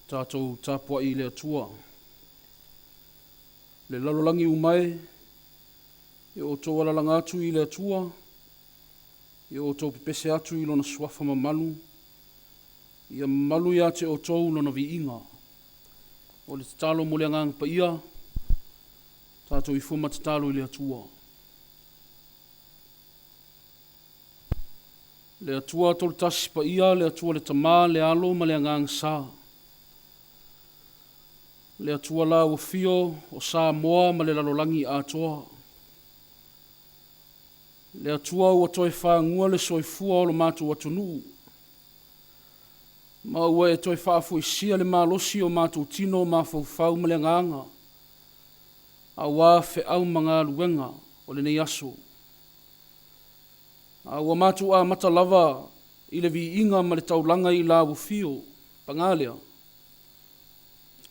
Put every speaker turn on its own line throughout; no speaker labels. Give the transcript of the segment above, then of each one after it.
Tātou Tapuaiga le atua. Le lalolangi umai, e o tō walalanga atu I le atua, e o tō pepese atu I lona swafa mamalu, ia malu ia te o tō lona vi inga. O le tatalo mo le angang pa ia, tātou I fuma tatalo I le atua. Le atua tolu tasi pa ia, le atua le tamā, le alo ma le angang sā. Le atua la o fio o Samoa ma le lalolangi atoa. Le atua ua toe whaangua le soifua o lo mātou atunu. Ma ua e toe whaafu isia le malosi o mātou tino ma fau ma le nganga. A wā fe au mga luenga o le nei aso. A ua mātou a mata lava I le vi inga ma le taulanga I la o fio, pangalea.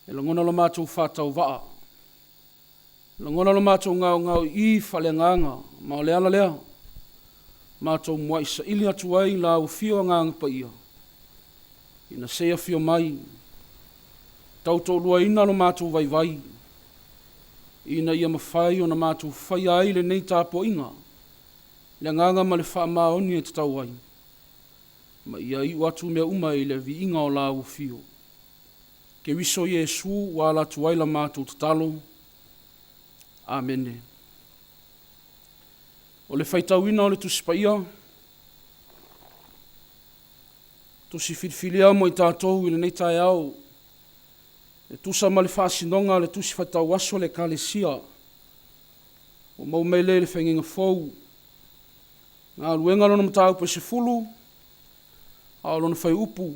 E langona lo mātou whātau waa. Langona lo mātou ngau I whale nganga, ma o le ala lea. Mātou mua isa ili atu ai la o fio nganga pa ia. Ina sea fio mai. Tautou lua ina lo mātou vai vai. Ina ia mawhai o na mātou whai ai le nei tāpo inga. Le nganga ma le wha maoni e tatau ai. Ma ia I watu mea umai le vi inga o la o fio. Ke wiso Yesu wala tuaila mātou tatalo. Amene. O le whaitawina o le tusipaia. Tusi whitwhilia mo I tātou I le nei Taeao. Le tusa ma le whaasinonga le tusi whaitau aso le kalesia. O mau meile le whenginga fau. Ngā luenga lona matau pe se fulu. A lona whai upu.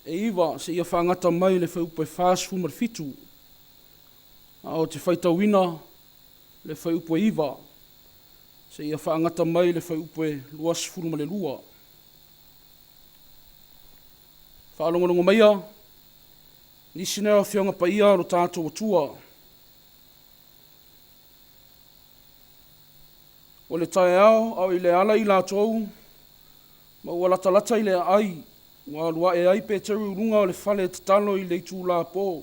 E iwa se ia whaangata mai le whai upu e whaasfu marfitu. A o te whaitawina le whai upu e iwa. Se ia whaangata mai le whai upu e luas furu ma le lua. Whaalongonongo maia. Nisi nea whionga pa ia ro tātou atua. O le Taeao au I le ala I lātou. Ma ua lata I le ai. Wa lua e ai pe teru runga o le whale tatalo I le tū la pō.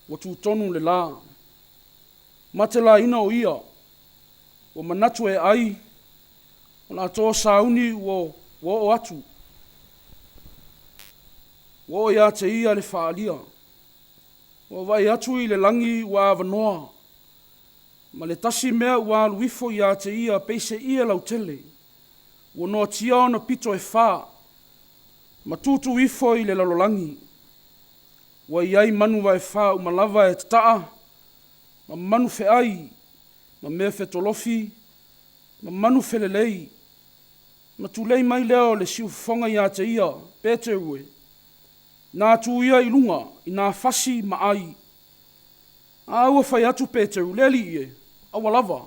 Wa tū tonu le la. Ma te la ina o ia. O manatu e ai. O nā tō sauni wo o atu. Wo ia te ia le whaalia. O vai atu I le langi wa avanoa. Ma le tasi mea wa luifo ia te ia peise ia lau tele. Wo noa tia o na pito e whaa. Ma tutu ifo I le lalolangi. Wa iai manu wa e wha umalava e tataa. Ma manu fe ai. Ma mea fe tolofi. Ma manu fe lelei. Ma tulei mai leo le siu fonga ia te ia. Pete ue. Nā tu ia I lunga. I nā fasi ma ai. A ua whai atu pete ue. Leli ie. Awa lava.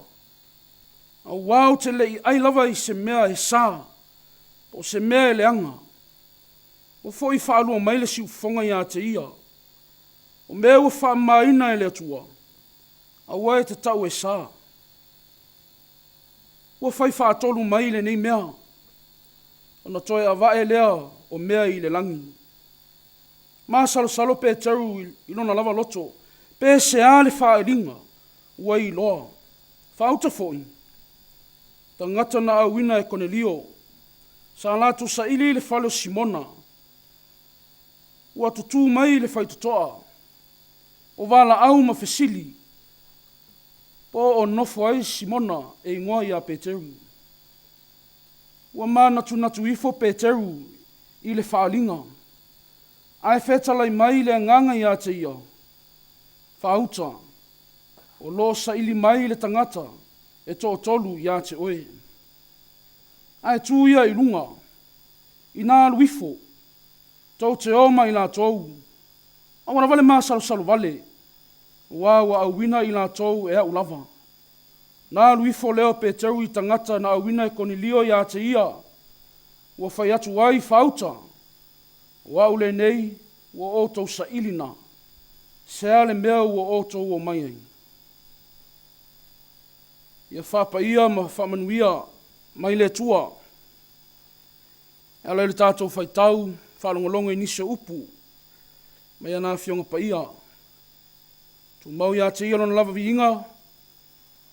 A wau te lei ai lava I se mea e sā. O se mea e leanga. O foi whaalua mai le siu fonga ia te ia. O mea ua wha maina e le atua. A wai te tau e sā. Ua whai whaatolu mai le nei mea. O na toi a vae lea o mea I le langi. Mā salo pe teru I lona lava loto. Pe se a le whaelinga. Ua I loa. Whauta foi. Ta ngata na awina e Cornelio. Sa latu sa ili le whalo Simona. Ua tutu mai le whaitutoa. O wala au ma fesili. Po o nofo ai Simona e ingoa ia Peteru. Ua mā natu ifo Peteru I le whaalinga. Ai whetalai mai le nganga ia te ia. Whauta. O lo sa ili mai le tangata. E tō tolu ia te oe. Ai tū ia I runga. I nā luifo. Tau te oma I nā tōu. Awana vale maa salu vale. Wa au wina I nā tōu e au lava. Nā luifo leo pe tau I tangata na au wina koni lio ia te ia. Wa whai atu ai whauta. Wa ule nei, wa oto sa ilina. Sea le mea wa oto o mai ai. Ia whapa ia ma whamanuia mai le tua. Ala le tātou whai tau, whalongolongo inisio upu. Mai ana whionga pa ia. Tu mau ia te ia lona lava vi inga.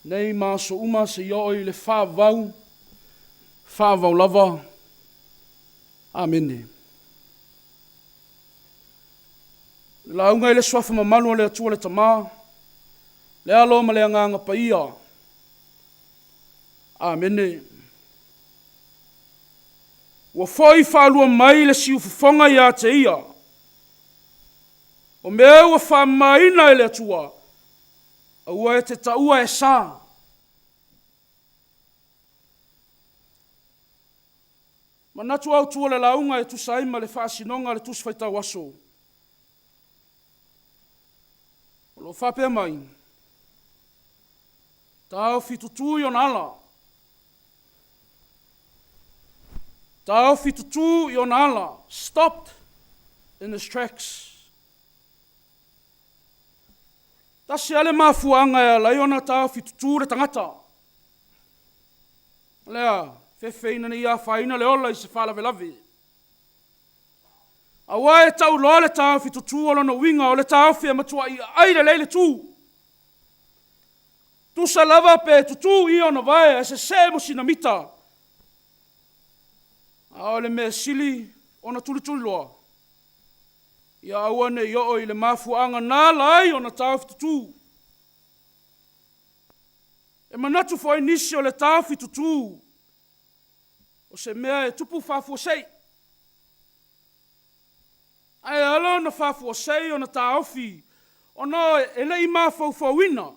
Nei ma so uma se ioi le whāvau. Whāvau lava. Amene. La unga le swafa mamalu le atua le tamā. Le alo ma le anganga pa ia. Amene. Wa foi whalua mai le siu fufonga ia te ia. O mea ua whamaina le atua. Aua e te taua e sā. Manatu au tua le launga e tusaima le whaasinonga le tusi whaitau aso. O lo whapea mai. Tau fitutu I ona ala. Tau fitutu I ona ala. Stopped in his tracks. Tasi ale mafuanga e la iona tau fitutu le tangata. Lea, whewheina ni ia whaina le ola I se whalawe lawe. Awa e tau loa le tau fitutu o lona winga o le tau whia matua I aile leile tū. Tusa lava pe tutu I ona vae e se se mo sinamita. A le mea sili ona tuli loa. Ia awane I o I le mafuanga nā lai ona tau fitutu. E manatu foi nisi o le tau fitutu. O se mea e tupu whafua sei. Ai alo na whafua sei o na tauwhi. O no e lei mawhau whauina.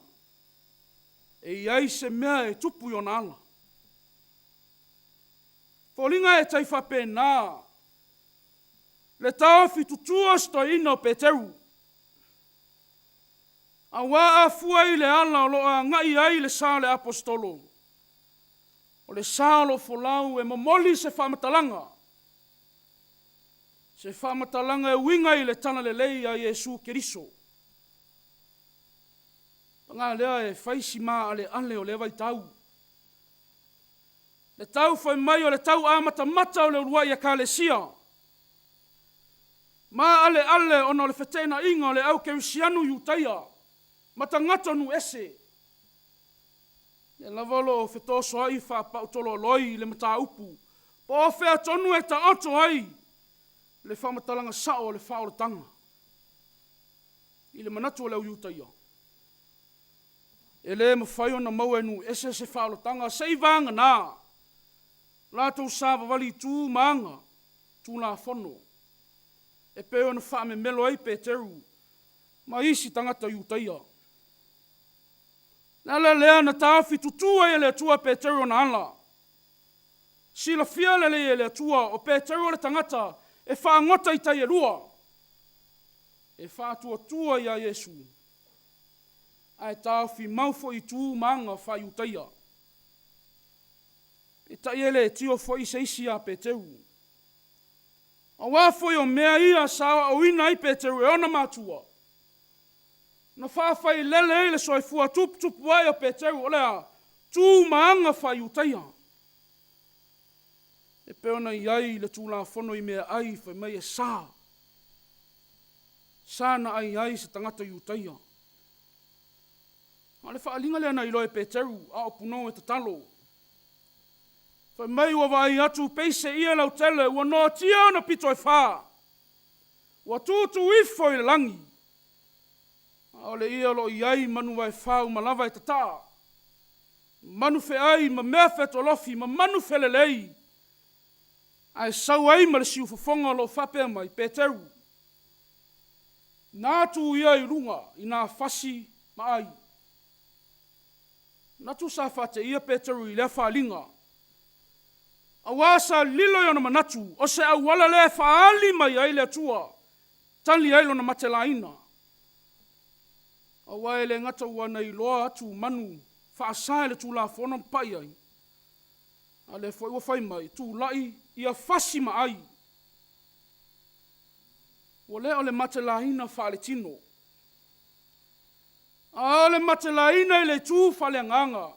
E iai se mea e tupu I ona ala. Wholinga e tai whape nā. Le tauwhi tutua sto ino pe teru. A waa fua I le ala o loa ngai ai le sā le apostolo. O le sā lo folau e momoli se whamatalanga. Se whamatalanga e winga I le tana le lei a Jesu Keriso. Ngā lea e whaisi mā ale o le vai tau. Le tau whai mai o le tau āmata mata o le urua I a kālesia. Mā ale ono le whetena inga o le au kerisianu iutaia. Mata ngata nu ese. E lavalo o whetoso ai whapau tolo loi le mata upu. Po o whea tonu e ta oto ai. Le whamatalanga sao o le whaoratanga. I le manatu o le au iutaia. E le mawhai ona mau enu ese se whaoratanga. Sei vanga nā. Lātou sāwa wali tū maanga. Tū nā whono. E peo na whaame melo ai pe teru. Ma isi tangata iutaia. Nala lea na tāwhi tutua e le tua pe teru na ala. Sila fiale le tua o pe teru le tangata e whaangota I tai e rua. E whātua tua I a Jesu. Ai tāwhi maufo I tū maanga whaiutaia. E tai ele tio fo I seisi a pe teru. A wafo o mea ia sawa o ina I pe teru e ona mātua. Na whawhai lele le soifua tupu ai o pe teru o lea tū maanga whaiutaia. E peona iai le tūla whono I mea ai whai mai e sā. Sā na ai se tangata iutaia. Ma le whaalinga lea na iloe pe teru a o puno e tatalo. Whai mai ua vai atu peise ia lau tele ua noa tia na pito e whā. Ua tūtu ifo I le langi. A ole ia lo iai manu vai whau malawa e tata. Manu fe ai ma mea fetolofi ma manu fe lelei. Ai sau ai ma le siu fofonga lo whapea mai pe teru. Nā tu ia I runga I nā whasi maai. Nā tu sa whate ia Peteru I lea whalinga. A wasa lilo i ona manatu, o se au wala lea whaali mai ai lea tua, tali ai lona matelaina. A wae le ngata wana I loa atu manu, whaasae le tu la whona mpai ai. A le whai whai mai, tu lai ia whasi maai. Wa lea o le matelaina whaale tino. A le matelaina I le tu whaale nganga.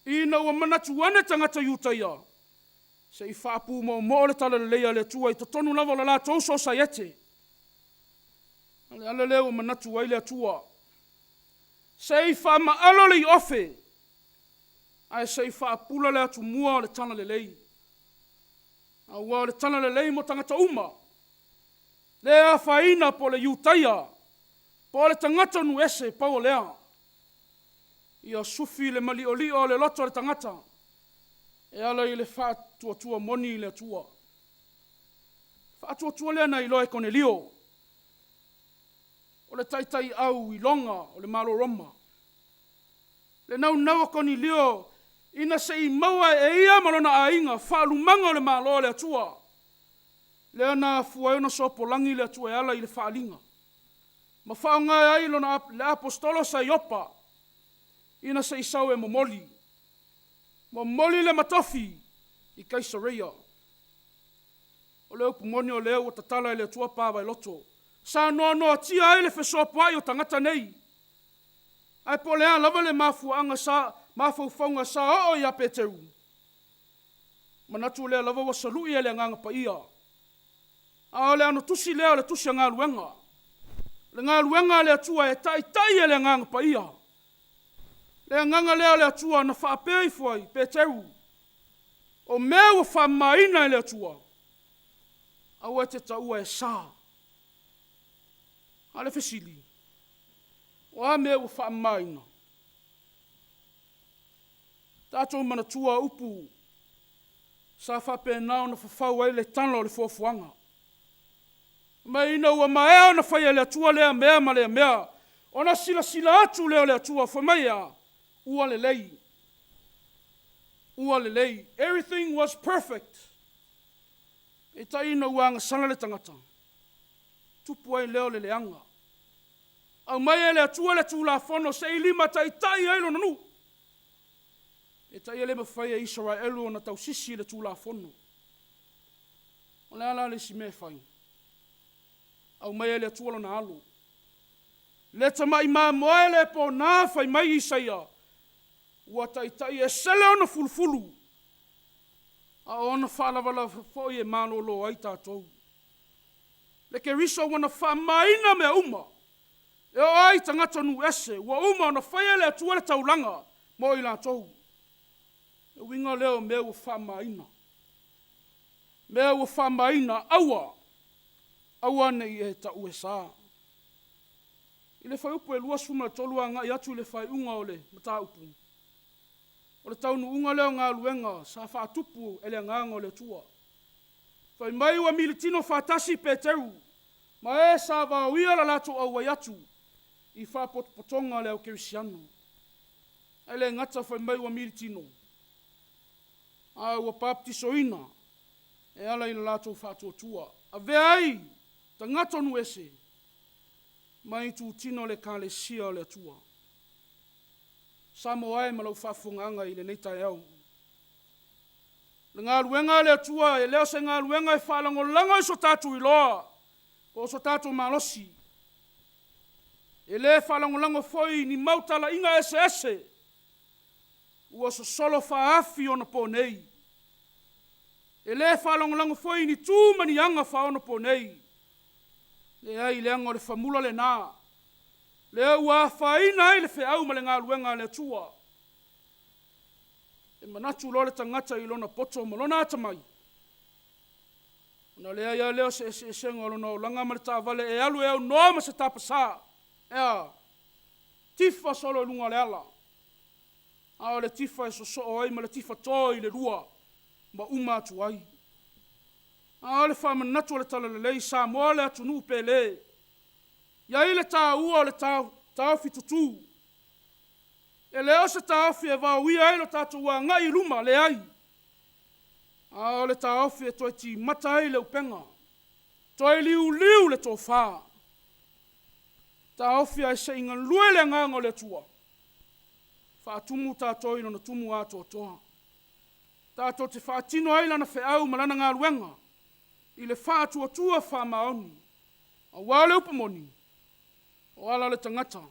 Ina ua manatu ane tangata iutaia. Se I whaapu mo le tala le leia le tua I tonu lava la la tauso sa yete. Ale leo manatu ai le tua. Se I whaamaalo le I ofe. Ai se I whaapula le atu mua le tana le lei. A ua le tana le lei mo tangata uma. Lea whaina po le iutaia. Po le tangata nu ese pao lea. Ia sufi le mali oli o le loto le tangata. E ala I le whaatua moni I le tua. Whaatua lea na I loe kone lio. O le taitai au I longa o le malo roma. Le nau koni lio ina se I maua e ia malona a inga whaalumanga o le malo le tua. Lea na fuaona sopo langi le tua e ala I le whaalinga. Ma whaonga ai lona le apostolo sa iopa. Ina se isau e momoli. Momoli le matofi I Kaisaria. O leo pumoni o leo o tatala le tua pāwai loto. Sa noa tia ai le whesopo ai o tangata nei. Ai po lea lava le mafuanga sa, mafaufaunga sa o ia Peteru. Manatu lea lava wasalui e le nganga pa ia. A le ano tusi lea le tusi ngā luenga. Le ngā luenga le tua e tai e le nganga pa ia. Le nganga lea le atua na whaapei fuai, Peteru. O mea wa whamaina le atua. Aua te taua e sā. Ale fesili. O a mea wa whamaina. Tātou mana tua upu. Sa whape nao na whawhau ai le tano le fuafuanga. Mai ina ua maea na whaia le atua lea mea ma lea mea. Ona sila atu lea le atua whamaia. Ua le lei. Everything was perfect. E tai ina uanga sana le tangata. Tupu ai leo le leanga. Au mai e le atua le tūla whono se I lima tai ai lo nanu. E tai ele mawhai e Israelu o na tau sisi le tūla whono. O le ala le si me whai. Au mai e le atua lo na alo. Le tamai ma moe le po na whai mai Isaia. Ua tai e sele ona fulufulu. A ona whaalavala fwoi e malolo ai tātou. Le ke riso wana whamaina mea uma. E o ai tangata nu ese. Ua uma ona whaia le atua le taulanga. Mo I lātou. E winga leo mea ua whamaina. Mea ua whamaina aua. Aua nei e ta ue sā. I le whai upu e lua suma tolua nga I atu le whai unga o le mata upu. O le taunu unga leo ngā luenga sa whaatupu e le nganga o le tua. Whai mai ua militino whaatasi Peteru. Ma e sa wauia la lato au wai atu. I whaapotonga leo kerisiano. E le ngata whai mai ua militino. A ua baptiso ina. E ala I la lato whaatuatua. A vea ai. Ta ngata nu ese. Mai tu tino le kale sia o le tua. Samoa e malau whafunganga I le nei Taeao. Le ngā luenga le atua, e leo se ngā luenga e whalango langa I so tātou I loa. Ko so tātou malosi. E le whalango langa foi ni mautala inga ese. Ua so solo whaafi ona po nei. E le whalango langa foi ni tūmani anga whaona po nei. Le ai le anga o le whamula le nā. Le ua whaina ai le whiau ma le ngā luenga le tua. E manatu lo le tangata I lona poto ma lona atamai. Ona lea ia leo se senga lona o langa ma le tāwale e alu e au noa ma se tāpasa. Ea, tifa solo lunga le ala. A le tifa e so ai ma le tifa toi le rua. Ma uma atu ai. A le whamanatu le tala le lei Samoa le atu nupe le. Ia i le tāua o le tāwhi tutu. E leo se tāwhi e wauia e lo tātou wa ngai ruma le ai. A o le tāwhi e toi ti mata ai le upenga. Toi liu le tō whā. Tāwhi ai se inga lue le nganga le tua. Whātumu tātou ino na tumu a tōtoa. Tātou te whātino ai lana wheau malana ngā luenga. I le whātua whāmaoni. A wale upamoni. O ala le tangata.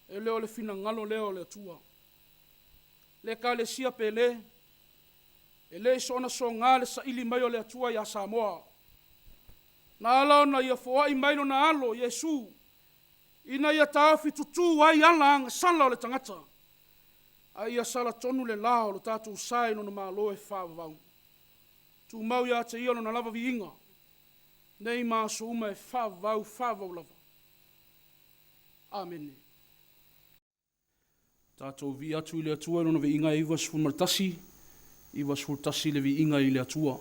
E leo le fina ngalo leo le tua. Le ka le sia pele. E le sona so ngā le sa ili mai o le tua ia Samoa. Na ala na ia foa i maino na alo, Yesu. Ina ia tāwhi tutu ai ala anga sala o le tangata. A ia sala tonu le lao lo tātou sai no na mālo e whāwau. Tu mau ia te ia no na lava vi inga. Nei mā so uma e whāwau lava. Amen. Tātou vi atu i le atua no na vi inga iwa sfulmatasi. Iwa sfultasi le vi inga i le atua.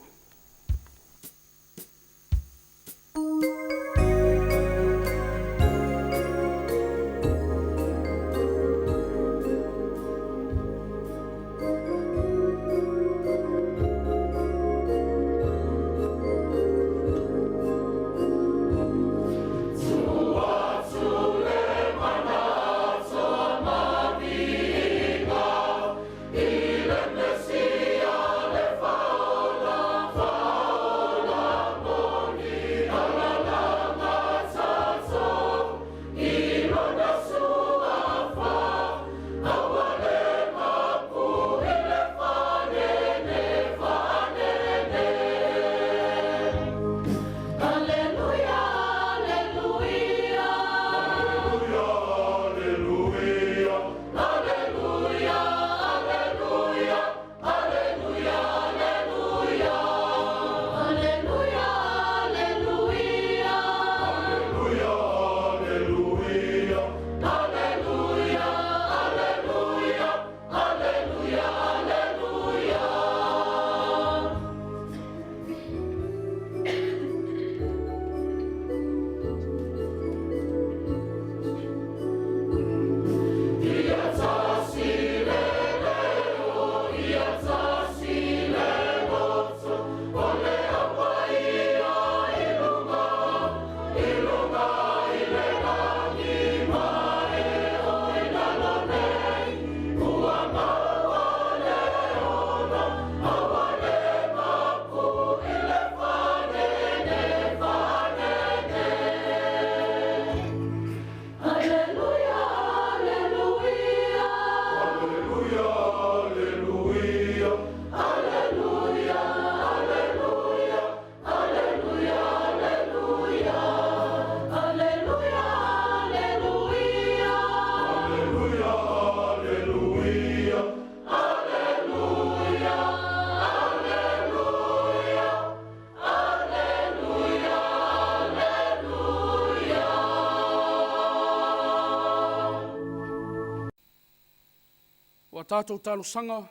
Wa tātou talo sanga,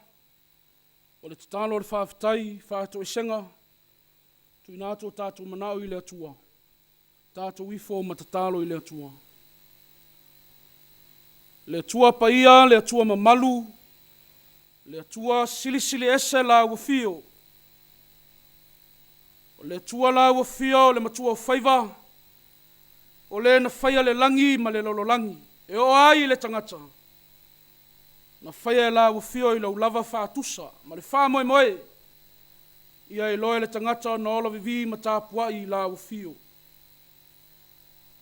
o le tatalo le whawhitai, whātou e senga, tui nātou tātou manau i le atua, tātou ifo matatalo i le atua. Le atua paia, le atua mamalu, le atua silisili ese la wafio, o le atua la wafio, le matua whaiva, o le na whaia le langi ma le lololangi, e o ai le tangata. Na whaia e la wafio i lau lava whātusa, ma le whā moe moe, ia e loe le tangata na ola vivi ma Tapuaiga i la wafio.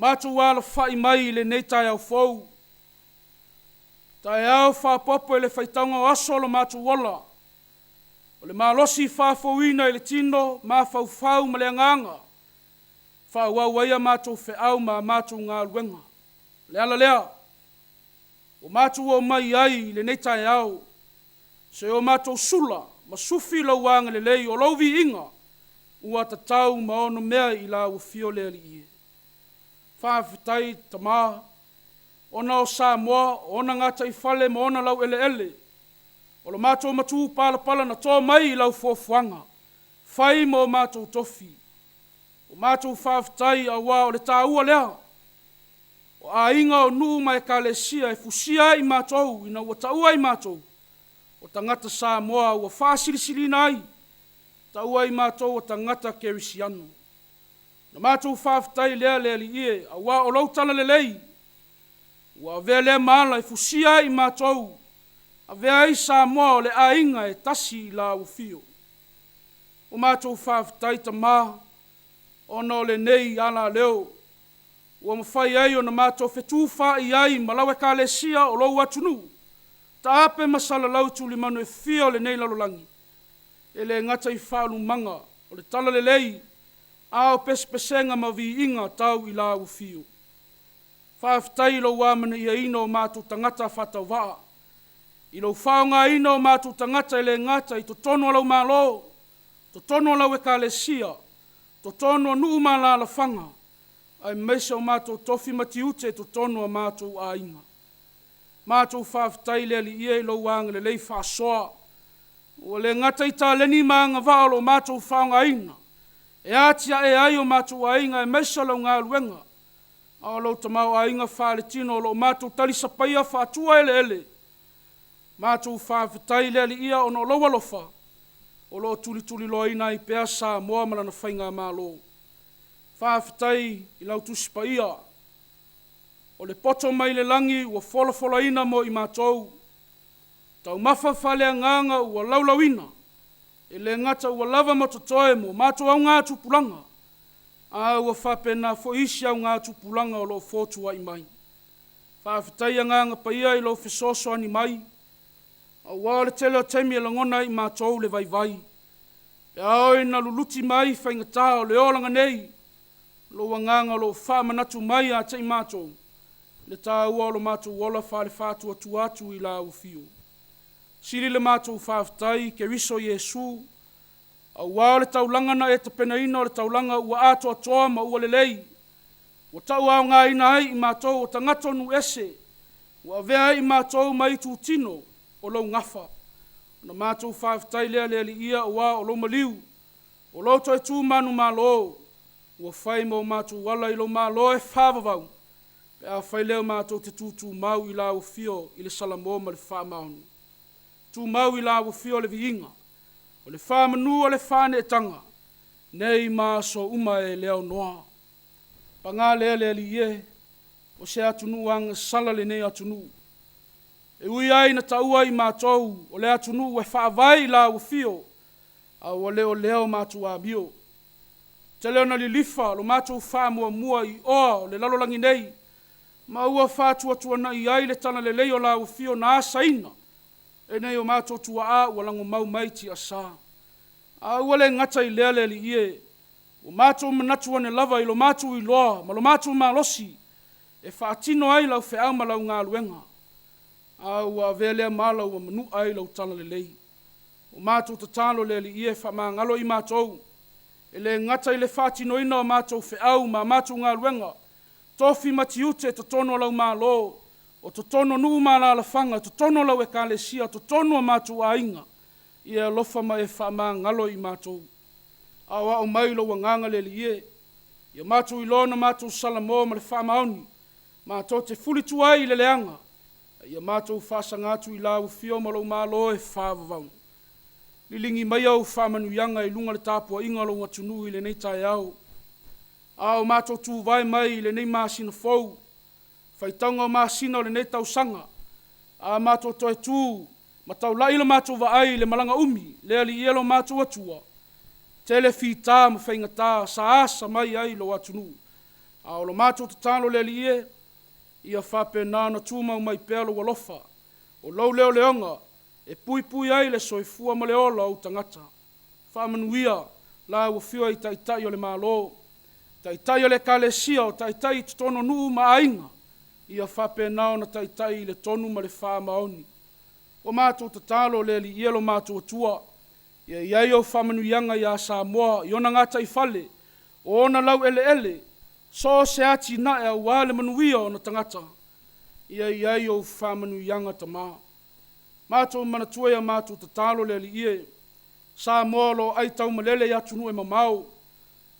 Mātou wala whai mai le nei Taeao fau. Taeao whapopo e le whaitaunga o aso lo mātou wala. O le malosi whafauina i le tino, mā whau ma le anganga. Whauawaia mātou wheau ma mātou ngā luenga. Le ala lea. O mātou o mai ai le nei Taeao. Se o mātou sula, ma sufi lau wanga le lei o lauvi inga. Ua tatau ma ono mea i la wafio le ali ie. Whawhitai tamā. Ona o Samoa, ona ngata i whale ma ona lau ele ele. O lo mātou matu pala pala na tō mai i lau fuafuanga. Whai mo mātou tofi. O mātou whawhitai a wā o le tāua lea. O a inga o nuu mai kalesia e fusia i mātou, ina ua taua i mātou. O tangata Samoa ua whāsirisirina ai, taua i mātou o tangata kerisiano. Na mātou whāwhitai lea lea li ie, a wā o lautana lelei, ua vea lea maala e fusia i mātou, a vea i Samoa o le a inga e tasi i la ufio. O mātou whāwhitai ta mā, ona o le nei ana leo, ua mawhai ai o na mātou whetūwha i ai malawe kālesia o lou atunu, ta ape masala lautu li manu e fia o le nei lalolangi, e le ngata i whaalu manga o le tala le lei, a o pespesenga ma vi inga tau i la ufio. Whaafitai lo wāmana ia ino o mātou tangata whatau waa, i lo whaonga ino o mātou tangata i le ngata i to tono alau mālo, to tono alau e kālesia, to tono nuu mā la lawhanga, ai meisa o mātou tofi matiute to tono a mātou a inga. Mātou whaafitai le li ia i lo wānga le lei whaasoa, o le ngata i tā leni maanga whaolo mātou whaonga ina, e atia e ai o mātou a inga e meisa lau ngā luenga, a lo tamau a inga whaale tino lo mātou talisapaia whaatua ele ele, mātou whaafitai le li ia o no loa lofa, o lo tuli tuli loa ina i pea Samoa malana whainga mālo. Whaafitai i lau tusipa ia, o le poto mai le langi ua wholofola ina mo i mātou, tau mafa whalea nganga ua laulawina, e le ngata ua lava matotoe mo mātou au ngā tupulanga, a ua whapena fo isi au ngā tupulanga o lo fotua i mai. Whaafitai a nganga pa ia i lo fesoso ani mai, a wale tele o temi e langona i mātou le vai vai, e aoi na luluti mai whaingata o le olanga nei, lo wanganga lo whaamanatu mai a te i mātou, le tā ua o lo mātou wola whale whātua tuatu i la ufio. Siri le mātou whaafitai ke riso Yesu, a wā le taulangana e te pena ina o le taulanga ua ato atoa ma ua le lei, ua tau au ngā ina ai i mātou o tangato nu ese, ua vea i mātou mai tu tino o lau ngafa. Na mātou whaafitai lea lea li ia o wā o lau maliu, o lau toi tū manu mālo, ua whai mo mātou wala i lau mālo e whāwawau, pe a whai leo mātou te tūtū mau i la ufio i le salamo ma le Fuimaono. Tū mau i la ufio le viinga, o le whamanu o le whane e tanga, nei mā so uma e leo noa. Pa ngā lea lea li ie, o se atunu anga sala le nei atunu. E ui ai na taua i mātou, o le atunu e whaavai la ufio, a o leo mātou a mio. Te leo na li lifa, lo mātou whamua mua i oa o le lalolangi nei, ma ua whātua tuana i ai le tana le leo la ufio na asaina, e nei o mātou tua a ua lango mau maiti a sā. A ua le ngata i lea li ie, o mātou manatu ane lava i lo mātou i loa, ma lo mātou malosi, e whaatino ai lau whea ma lau ngā luenga. A ua velea mala ua manu ai lau tana le lei. O mātou tatalo le li ie wha maa ngalo i mātou, e le ngata i le whaatino ina o mātou wheau ma mātou ngā luenga, tofi matiute to tono lau mālo, o to tono nuu mā la lawhanga, to tono lau e kālesia, to tono a mātou a inga, i e lofa ma e wha mā ngalo i mātou. Awa o mai lau a nganga le li ie, i a mātou i lona mātou salamo ma le Fuimaono, mātou te fulitu ai i le leanga, i a mātou whasanga atu i lau fio ma lau mālo e whāwawang. Lilingi mai au whamanuyanga i lunga le Tapuaiga lau atunu i le nei Taeao. Ao mātou tū vai mai i le nei māsina fau, whaitaunga o māsina o le nei tausanga, a mātou toi tū, ma tau laila mātou wa ai le malanga umi, le ali ielo mātou atua, tele whita ma whaingata, sa asa mai ai lo atunu. Ao lo mātou tatalo le ali ie, ia whape nāna tūmau mai pēlo walofa, o lau leo leonga, e pui pui ai le soifua ma le ola au tangata. Whamanuia, la ua whio i taitai o le mālo, taitai o le kālesia o taitai tono nuu ma ainga, ia whape nao na taitai le tonu ma le Fuimaono. O mātou tatalo le li ielo mātou atua, ia iai au whamanuianga ia Samoa, i ona ngata i whale, o ona lau ele ele, so se ati na e au wale manuia o na tangata, ia iai au whamanuianga ta maa. Mātou manatua ia mātou tatalo le li ie, Samoa lo ai tau malele ia tunu e mamau,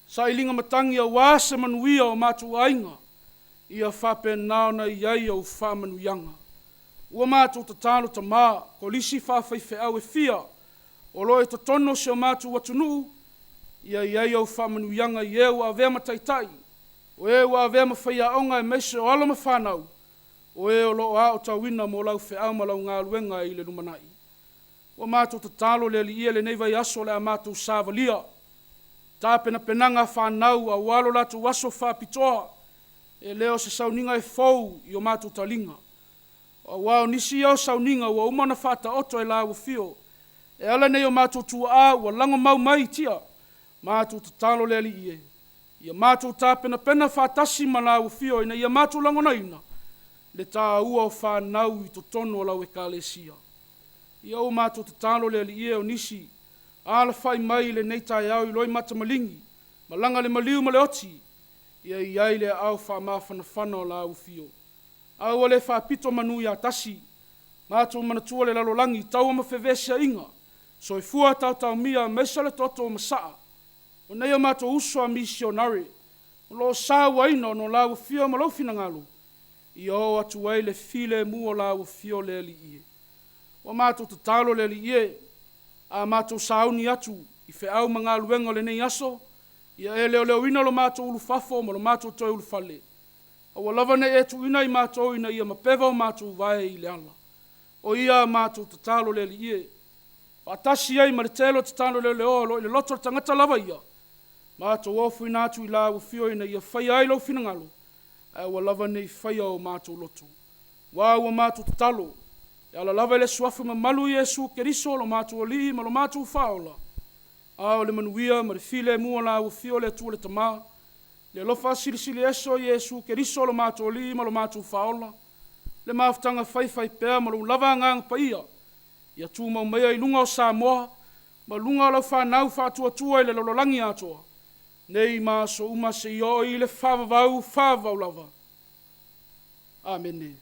sa ilinga matangi a wase manuia o mātou ainga, ia whapenao na iai au whamanuianga. Ua mātou tatalo ta maa, ko lisi whawhaife au e fia, o loe ta tono se o mātou watunu, ia iai au whamanuianga i e ua avea mataitai, o e ua avea mawhaia onga e meise o alama whanau, o e o loo a o tawina mo lau wheau malau ngā luenga i le numanai. Ua mātou tatalo le li ia le nei vai aso le a mātou sāvalia, tā pena penanga whanau a walo latu waso whapitoa, e leo se sauninga e fou i o mātou talinga. O wao nisi au sauninga ua umana whata oto e la ua fio, e ala nei o mātou tua a ua lango mau mai tia, mātou tatalo le li ie. Ia mātou tā pena pena whatasi ma la ua fio ina ia mātou lango naina, le tā ua o whanau i to tono lau e kālesia. Ia o mātou tatalo le li ie o nisi, ala whai mai le nei Taeao i loi mata malingi, malanga le maliu ma le oti, ia iai le au whamawhana whana o la ua fio. Au le whapito manu ia tasi, mātou manatua le lalolangi, tau ama whewesea inga, so i fua tau mia mesa le toto o masaa, o nei o mātou uso a Missionary, o lo sāua ina no la ua fio ma lau finangalo, i o atu ai le file mua la ua fio le li ie. O mātou tatalo le li ie, a mātou sauni atu, i wheau mga luenga le nei aso, ia e leo ina lo mātou ulu fafo, ma lo mātou toi ulu fale. O lava nei e tu ina i mātou ina ia mapeva o mātou vae i le ala. O ia mātou tatalo le li ie. Whatasi ai ma le telo tatalo le leo lo i le loto tangata lava ia. Mātou ofu ina atu i la ufio ina ia whai ai lau finangalo. O lava nei whai o mātou loto. Wā ua mātou tatalo. E ala lava le suafu ma malu Yesu keriso lo mātou oli ma lo mātou whaola. Ao le manuia ma le file mua la ufio le tua le tamaa. Le lofa silisili eso Yesu keriso lo mātou li ma lo mātou whaola. Le maafutanga whai pēr ma lo lava ngang paia. Ia tū mau mea i lunga o Samoa, ma lunga o lau whanau whātua i le lololangi atoa. Nei ma so uma se i o i le whavavau lava. Amen.